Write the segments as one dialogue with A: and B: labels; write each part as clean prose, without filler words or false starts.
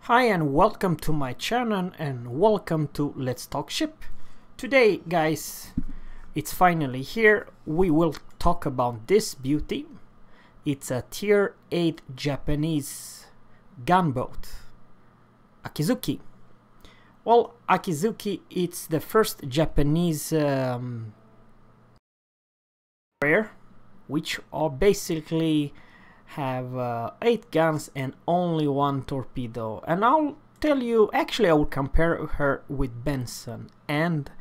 A: Hi and welcome to my channel and welcome to Let's Talk Ship. Today guys, it's finally here. We will talk about this beauty. It's a tier 8 Japanese gunboat, AKIZUKI. Well, AKIZUKI, it's the first Japanese destroyer, which are basically have 8 guns and only 1 torpedo. And I'll tell you, actually I will compare her with Benson and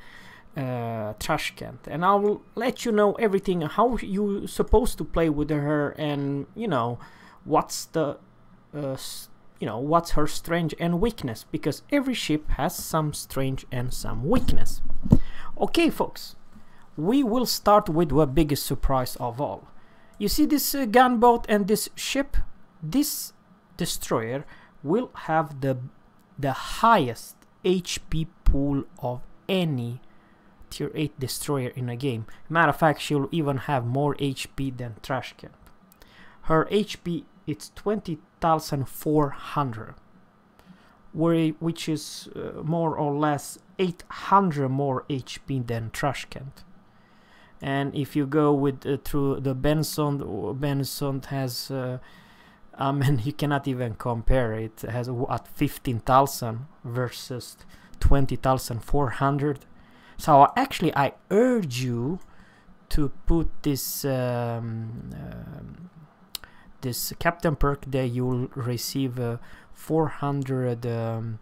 A: Trashkent, and I will let you know everything, how you supposed to play with her, and you know what's the what's her strength and weakness, because every ship has some strength and some weakness. Okay folks, we will start with the biggest surprise of all. You see this gunboat and this ship? This destroyer will have the highest HP pool of any tier 8 destroyer in a game. Matter of fact, she'll even have more HP than Trashkent. Her HP is 20,400, which is more or less 800 more HP than Trashkent. And if you go with through the Benson has I mean, you cannot even compare. It has at 15,000 versus 20,400. So actually I urge you to put this this captain perk that you will receive 400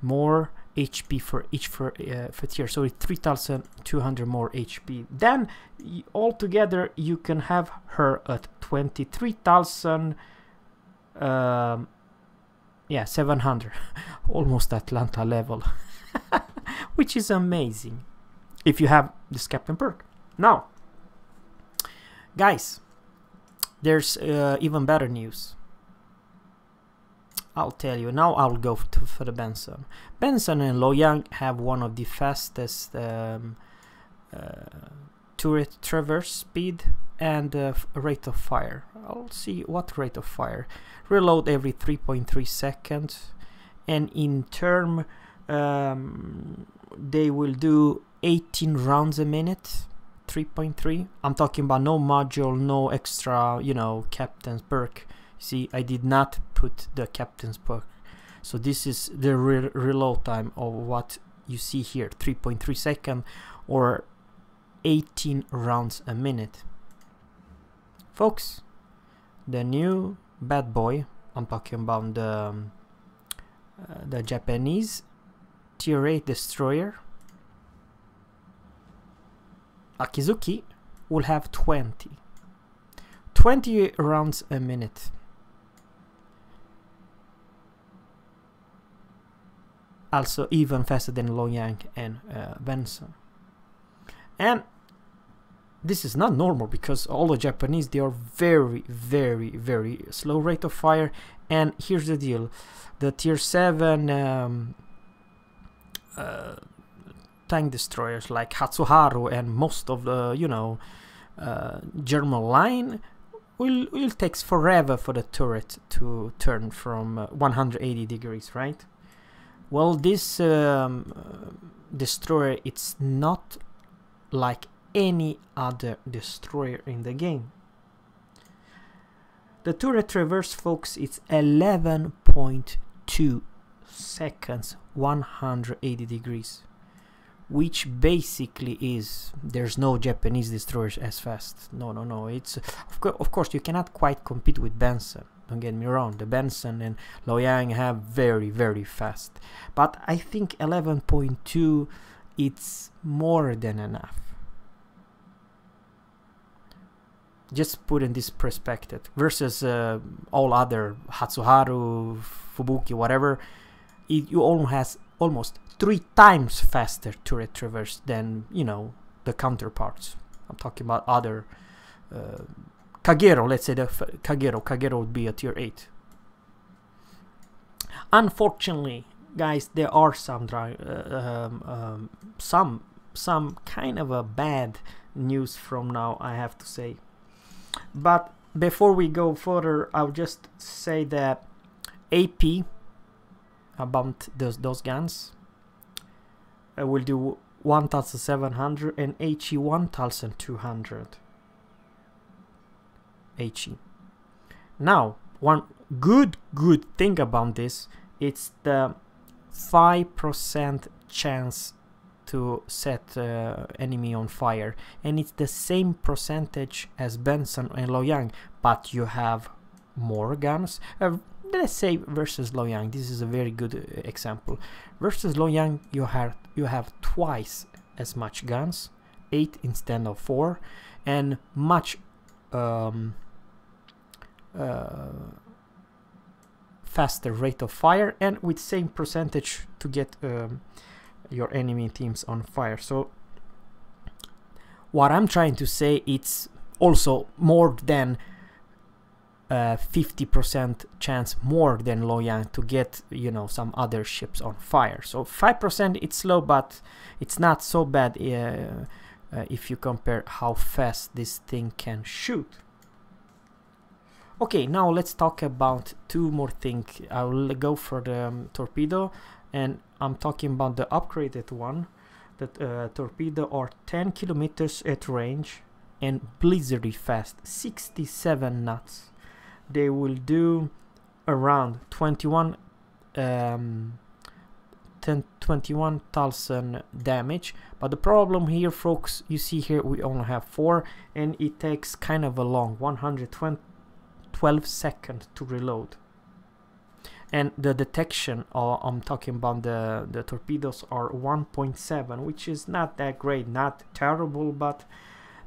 A: more HP for each tier, so it's 3,200 more HP. Then altogether you can have her at 23,000 yeah, 700 almost Atlanta level which is amazing if you have this captain perk. Now guys, there's even better news. I'll tell you. Now I'll go for the Benson. Benson and Loyang have one of the fastest turret traverse speed and rate of fire. I'll see what rate of fire. Reload every 3.3 seconds, and in turn they will do 18 rounds a minute. 3.3. I'm talking about no module, no extra, you know, captain's perk. See, I did not put the captain's perk, so this is the reload time of what you see here, 3.3 seconds or 18 rounds a minute. Folks, the new bad boy, I'm talking about the Japanese tier 8 destroyer, AKIZUKI, will have 20 rounds a minute. Also even faster than Loyang and Benson. And this is not normal, because all the Japanese, they are very slow rate of fire. And here's the deal, the tier 7 tank destroyers like Hatsuharu and most of the, you know, German line will take forever for the turret to turn from 180 degrees, right? Well, this destroyer, it's not like any other destroyer in the game. The turret traverse, folks, it's 11.2 seconds, 180 degrees, which basically is, there's no Japanese destroyers as fast. No. It's of course you cannot quite compete with Benson. Don't get me wrong, the Benson and Loyang have very fast, but I think 11.2 it's more than enough. Just put in this perspective versus all other Hatsuharu, Fubuki, whatever. You almost 3 times faster turret traverse than, you know, the counterparts. I'm talking about other Kagero, let's say the Kagero would be a tier 8. Unfortunately, guys, there are some kind of a bad news from now, I have to say. But before we go further, I'll just say that AP about those guns. We'll do 1700 and HE 1200 HE. Now, one good thing about this, it's the 5% chance to set enemy on fire, and it's the same percentage as Benson and Loyang, but you have more guns. Let's say versus Loyang, this is a very good example. Versus Loyang, you have twice as much guns, 8 instead of 4, and much faster rate of fire, and with same percentage to get your enemy teams on fire. So what I'm trying to say, it's also more than 50% chance more than Loyang to get, you know, some other ships on fire. So 5% it's slow, but it's not so bad if you compare how fast this thing can shoot. Okay, now let's talk about two more things. I will go for the torpedo, and I'm talking about the upgraded one. The torpedo are 10 kilometers at range and blizzardy fast, 67 knots. They will do around 21,000 damage. But the problem here, folks, you see here we only have 4, and it takes kind of a long 12 seconds to reload. And the detection, I'm talking about the torpedoes, are 1.7, which is not that great, not terrible, but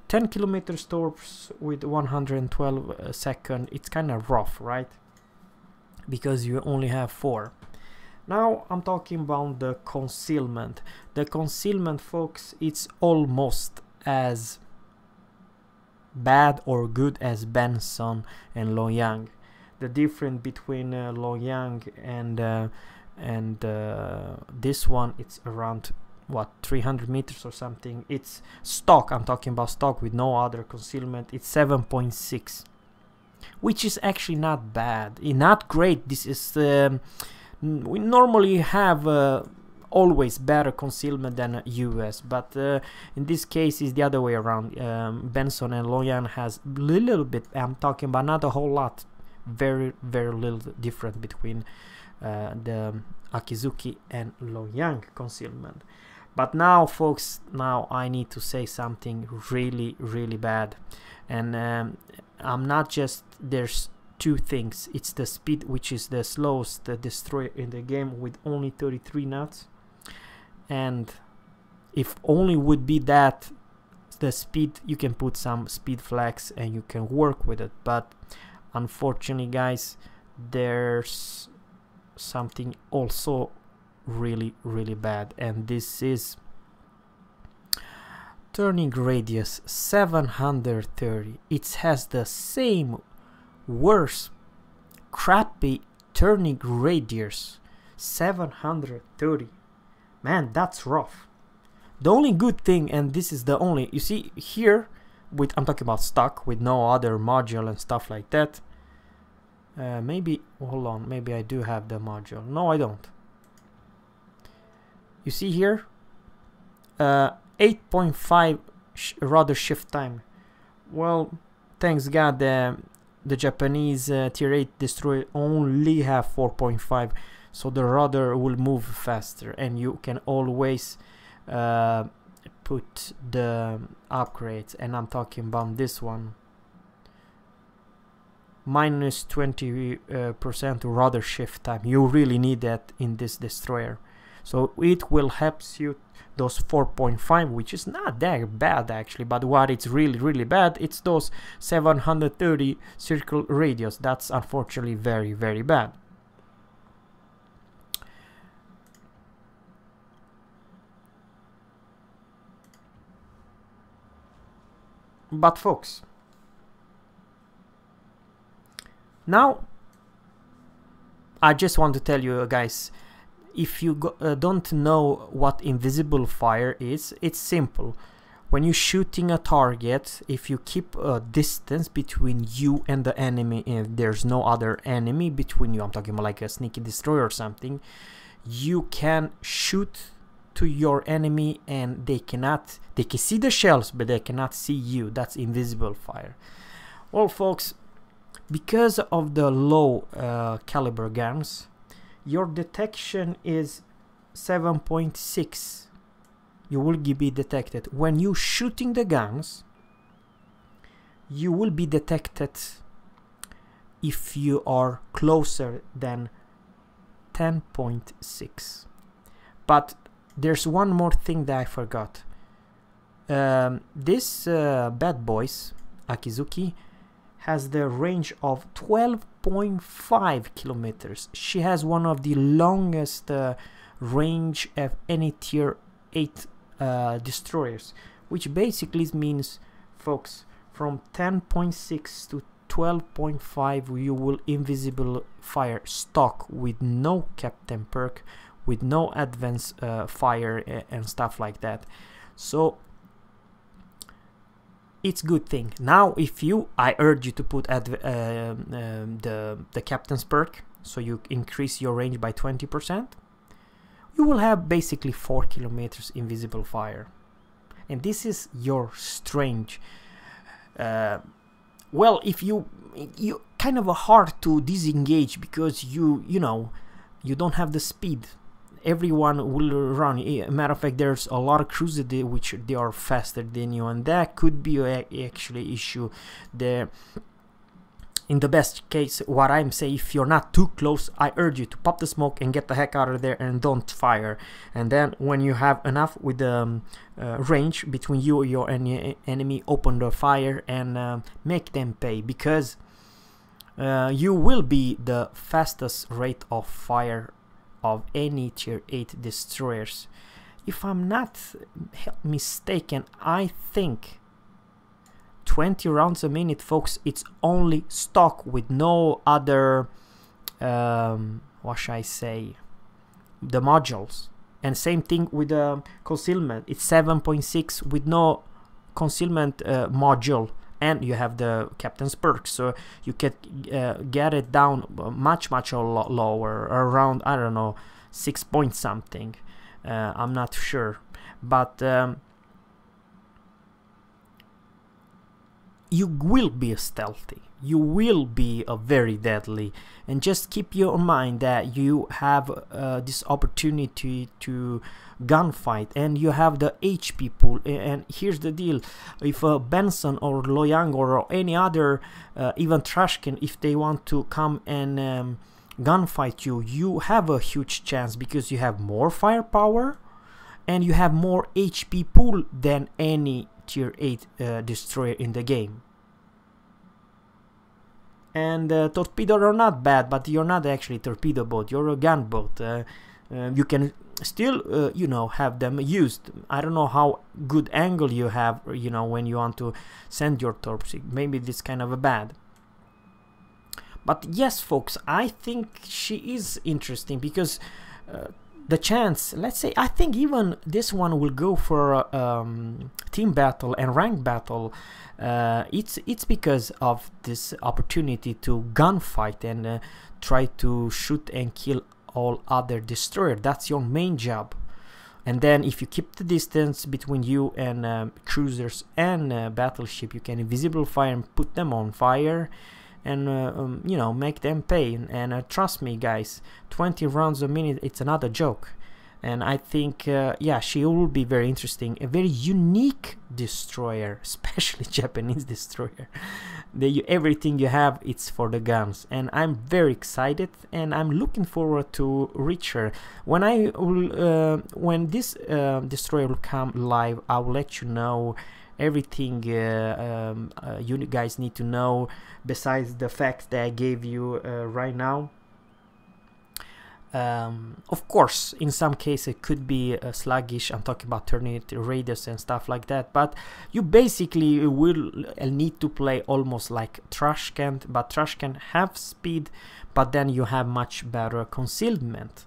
A: 10 kilometers torps with 112 seconds, it's kind of rough, right? Because you only have 4. Now I'm talking about the concealment. The concealment, folks, it's almost as bad or good as Benson and Loyang. The difference between Loyang and this one, it's around what, 300 meters or something. It's stock, I'm talking about stock with no other concealment. It's 7.6, which is actually not bad, not great. This is we normally have always better concealment than US, but in this case is the other way around. Benson and Loyang has a little bit, I'm talking about not a whole lot, very little difference between the AKIZUKI and Loyang concealment. But now, folks, now I need to say something really bad, and I'm not just, there's two things. It's the speed, which is the slowest destroyer in the game with only 33 knots, and if only would be that the speed, you can put some speed flags and you can work with it, but unfortunately, guys, there's something also really bad, and this is turning radius 730. It has the same worse crappy turning radius, 730. Man, that's rough. The only good thing, and this is the only, you see here, with, I'm talking about stock with no other module and stuff like that. Maybe, hold on, maybe I do have the module. No, I don't. You see here, 8.5 rudder shift time. Well, thanks God, the Japanese tier 8 destroyer only have 4.5, so the rudder will move faster, and you can always put the upgrades, and I'm talking about this one. Minus 20% rudder shift time. You really need that in this destroyer. So it will help you those 4.5, which is not that bad actually, but what it's really bad, it's those 730 circle radius. That's unfortunately very bad. But folks, now I just want to tell you guys, if you don't know what invisible fire is, it's simple. When you're shooting a target, if you keep a distance between you and the enemy, if there's no other enemy between you, I'm talking about like a sneaky destroyer or something, you can shoot to your enemy and they can see the shells, but they cannot see you. That's invisible fire. Well, folks, because of the low caliber guns, your detection is 7.6. You will be detected when you shooting the guns. You will be detected if you are closer than 10.6. But there's one more thing that I forgot. This bad boys, AKIZUKI, has the range of 12.5 kilometers. She has one of the longest range of any tier 8 destroyers, which basically means, folks, from 10.6 to 12.5 you will invisible fire stock with no captain perk, with no advanced fire and stuff like that. So it's good thing. Now if I urge you to put the captain's perk, so you increase your range by 20%, you will have basically 4 kilometers invisible fire, and this is your strange. Well, if you kind of hard to disengage because you know you don't have the speed. Everyone will run. Matter of fact, there's a lot of cruisers which they are faster than you, and that could be actually issue there. In the best case, what I'm saying, if you're not too close, I urge you to pop the smoke and get the heck out of there and don't fire. And then when you have enough with the range between you and your enemy, open the fire and make them pay, because you will be the fastest rate of fire of any tier 8 destroyers. If I'm not mistaken, I think 20 rounds a minute, folks. It's only stock with no other what should I say, the modules. And same thing with the concealment, it's 7.6 with no concealment module, and you have the captain's perk, so you can get it down much lower, around, I don't know, 6 point something. I'm not sure, but you will be stealthy, you will be very deadly, and just keep your mind that you have this opportunity to gunfight, and you have the HP pool. And here's the deal: if Benson or Loyang or any other, even Trashkin, if they want to come and gunfight you, you have a huge chance, because you have more firepower and you have more HP pool than any tier 8 destroyer in the game. And torpedoes are not bad, but you're not actually a torpedo boat, you're a gun boat. You can still you know, have them used. I don't know how good angle you have, you know, when you want to send your torps. Maybe this kind of a bad. But yes, folks, I think she is interesting, because the chance, let's say, I think even this one will go for team battle and rank battle. It's because of this opportunity to gunfight and try to shoot and kill all other destroyer. That's your main job. And then if you keep the distance between you and cruisers and battleship, you can invisible fire and put them on fire, and you know, make them pay. And trust me, guys, 20 rounds a minute, it's another joke. And I think yeah, she will be very interesting, a very unique destroyer, especially Japanese destroyer. Everything you have, it's for the guns, and I'm very excited, and I'm looking forward to reach her. When I will when this destroyer will come live, I will let you know everything you guys need to know, besides the facts that I gave you right now. Of course, in some cases it could be sluggish. I'm talking about tornado raiders and stuff like that, but you basically will need to play almost like trash can, but trash can have speed, but then you have much better concealment.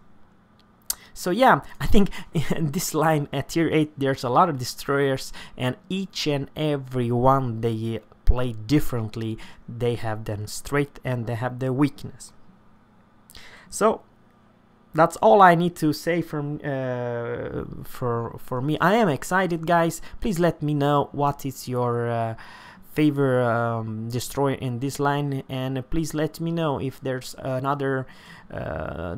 A: So yeah, I think in this line at tier 8 there's a lot of destroyers, and each and every one they play differently. They have their strength and they have their weakness. So that's all I need to say from for me. I am excited, guys. Please let me know what is your favorite destroyer in this line, and please let me know if there's another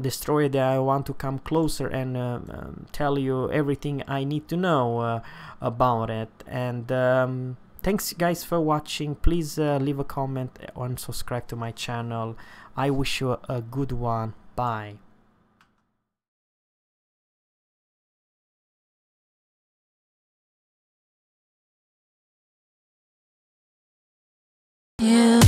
A: destroyer that I want to come closer and tell you everything I need to know about it. And thanks guys for watching. Please leave a comment and subscribe to my channel. I wish you a good one. Bye.
B: Yeah.